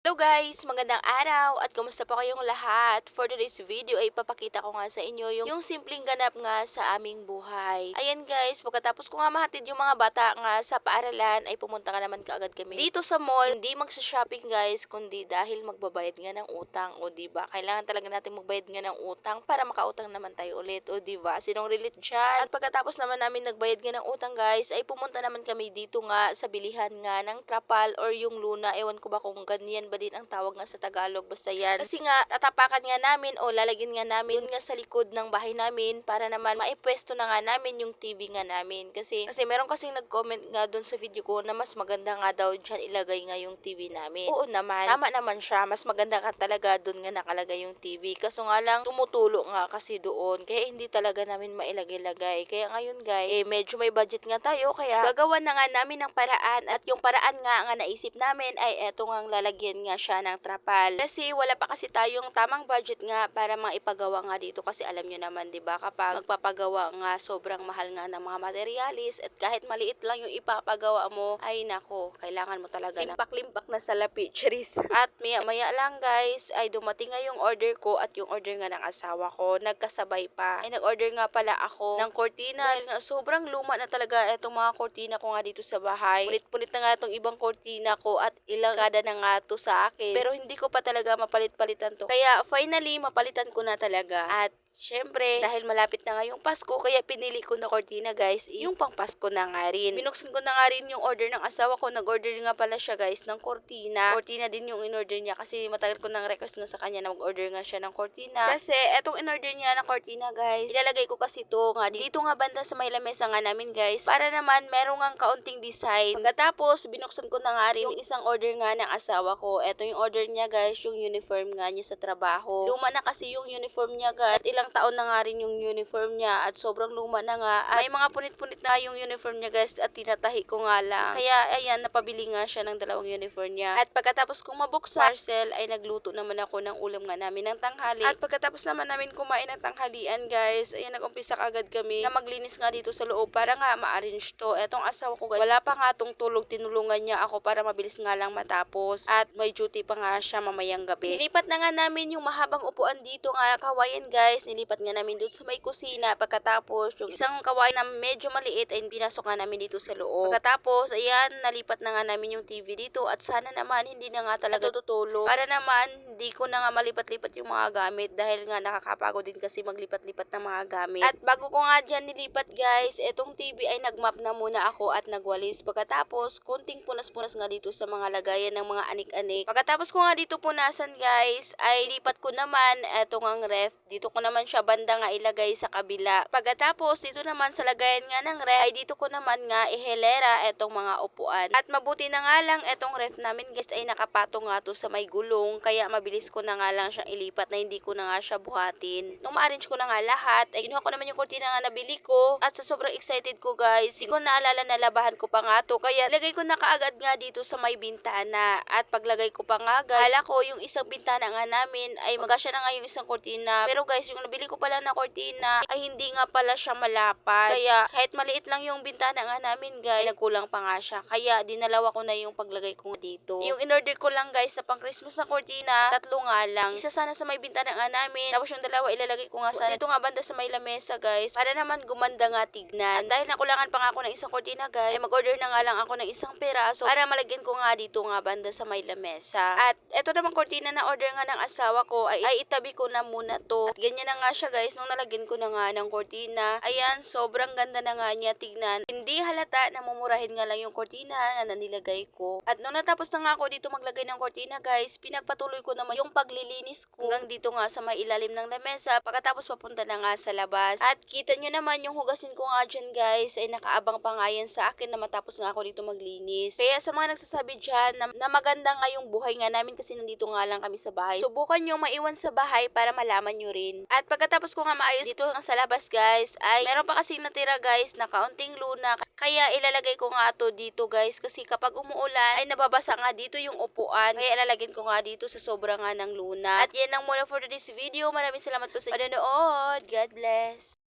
Hello guys! Magandang araw at kumusta po kayong lahat? For today's video ay ipapakita ko nga sa inyo yung simpleng ganap nga sa aming buhay. Ayan guys, pagkatapos ko nga mahatid yung mga bata nga sa paaralan ay pumunta ka naman kaagad kami dito sa mall. Hindi magsa-shopping guys, kundi dahil magbabayad nga ng utang. O diba? Kailangan talaga natin magbayad nga ng utang para makautang naman tayo ulit. O diba? Sinong relate dyan? At pagkatapos naman namin nagbayad nga ng utang guys, ay pumunta naman kami dito nga sa bilihan nga ng trapal or yung luna. Ewan ko ba kung ganyan ba din ang tawag nga sa Tagalog, basta yan. Kasi nga, tatapakan nga namin o lalagyan nga namin nga sa likod ng bahay namin para naman maipwesto na nga namin yung TV nga namin. Kasi meron kasing nag-comment nga doon sa video ko na mas maganda nga daw dyan ilagay nga yung TV namin. Oo naman, tama naman siya, mas maganda ka talaga doon nga nakalagay yung TV. Kaso nga lang, tumutulo nga kasi doon, kaya hindi talaga namin mailagay-lagay. Kaya ngayon guys, medyo may budget nga tayo, kaya gagawa na nga namin ng paraan at yung paraan nga naisip namin ay eto nga lalagyan nga siya ng trapal. Kasi wala pa kasi tayong tamang budget nga para maipagawa nga dito kasi alam nyo naman 'di ba kapag magpapagawa nga sobrang mahal nga ng mga materialis at kahit maliit lang yung ipapagawa mo ay nako, kailangan mo talaga ng limpak-limpak na salapi, charis. At maya lang guys ay dumating nga yung order ko at yung order nga ng asawa ko, nagkasabay pa. Ay nag-order nga pala ako ng cortina dahil nga sobrang luma na talaga etong mga cortina ko nga dito sa bahay. Pulit-pulit na nga itong ibang cortina ko at ilang kada na nga to sa akin. Pero hindi ko pa talaga mapalit-palitan to. Kaya finally, mapalitan ko na talaga. At syempre, dahil malapit na nga yung Pasko, kaya pinili ko na cortina guys, yung pang Pasko na nga rin. Binuksan ko na nga rin yung order ng asawa ko. Nag-order nga pala siya guys ng cortina. Cortina din yung in-order niya kasi matagal ko nang request nga sa kanya na mag-order nga siya ng cortina. Kasi etong in-order niya na cortina guys, ilalagay ko kasi to nga dito nga banda sa may lamesa nga namin guys, para naman meron nga kaunting design. Pagkatapos, binuksan ko na nga rin yung isang order nga ng asawa ko. Eto yung order niya guys, yung uniform nga niya sa trabaho. Luma na kasi yung uniform niya guys. Ilang taon na nga rin yung uniform niya at sobrang luma na nga. At may mga punit-punit na yung uniform niya guys at tinatahi ko nga lang. Kaya ayan, napabili nga siya ng dalawang uniform niya. At pagkatapos kong mabuksan parcel ay nagluto naman ako ng ulam nga namin ng tanghali. At pagkatapos naman namin kumain ng tanghalian guys, ayan nag-umpisa agad kami na maglinis nga dito sa loob para nga ma-arrange to. Etong asawa ko guys, wala pa nga tong tulog, tinulungan niya ako para mabilis nga lang matapos. At may duty pa nga siya mamayang gabi. Nilipat na nga namin yung mahabang upuan dito nga kawayan guys. Nilipat nga namin doon sa may kusina. Pagkatapos yung isang kawayan na medyo maliit ay pinasok nga namin dito sa loob. Pagkatapos ayan, nalipat na nga namin yung TV dito at sana naman hindi na nga talaga tutulog. Para naman hindi ko na nga malipat-lipat yung mga gamit dahil nga nakakapagod din kasi maglipat-lipat ng mga gamit. At bago ko nga dyan nilipat guys, etong TV ay nagmap na muna ako at nagwalis. Pagkatapos konting punas-punas nga dito sa mga lagayan ng mga anik-anik. Pagkatapos ko nga dito punasan guys, ay lipat ko naman etong ang ref. Dito ko naman siya banda nga ilagay sa kabila. Pagkatapos dito naman sa lagayan nga ng ref, ay dito ko naman nga ihelera etong mga upuan. At mabuti na nga lang etong ref namin guys ay nakapatong nga to sa may gulong, kaya mabilis ko na nga lang siyang ilipat na hindi ko na nga siya buhatin. Nung ma-arrange ko na nga lahat, ay kinuha ko naman yung cortina nga nabili ko at sa sobrang excited ko guys, hindi ko naalala na labahan ko pa nga to, kaya lagay ko na kaagad nga dito sa may bintana. At paglagay ko pa nga guys, hala ko yung isang bintana nga namin ay magasya na nga yung isang cortina. Pero guys, yung nabili ko pala na cortina ay hindi nga pala siya malapad. Kaya kahit maliit lang yung bintana nga namin guys, nagkulang pa nga siya. Kaya dinalawa ko na yung paglagay ko dito. Yung in-order ko lang guys sa pang Christmas na cortina, tatlo nga lang. Isa sana sa may bintana nga namin, tapos yung dalawa ilalagay ko nga sana dito nga banda sa may lamesa guys, para naman gumanda nga tignan. At dahil nakulangan pa nga ako ng isang cortina guys, ay mag-order na nga lang ako ng isang peraso para malagyan ko nga dito nga banda sa may lamesa. At eto naman cortina na order nga ng asawa ko ay itabi ko na muna to. At ganyan na nga siya guys, nung nalagyan ko na nga ng cortina. Ayan, sobrang ganda na nga niya tignan. Hindi halata na mumurahin nga lang yung cortina na nilagay ko. At nung natapos na nga ako dito maglagay ng cortina guys, pinagpatuloy ko naman yung paglilinis ko hanggang dito nga sa may ilalim ng lamesa. Pagkatapos papunta na nga sa labas. At kita nyo naman yung hugasin ko nga dyan guys ay nakaabang pa nga yan sa akin na matapos nga ako dito maglinis. Kaya sa mga nagsasabi dyan na maganda nga yung buhay nga namin kasi nandito nga lang kami sa bahay, subukan nyo maiwan sa bahay para malaman nyo rin. At pagkatapos ko nga maayos dito nga sa labas guys, ay meron pa kasing natira guys na kaunting luna. Kaya ilalagay ko nga to dito guys kasi kapag umuulan ay nababasa nga dito yung upuan. Kaya ilalagay ko nga dito sa sobra nga ng luna. At yan lang muna for today's video. Maraming salamat po sa panonood. God bless.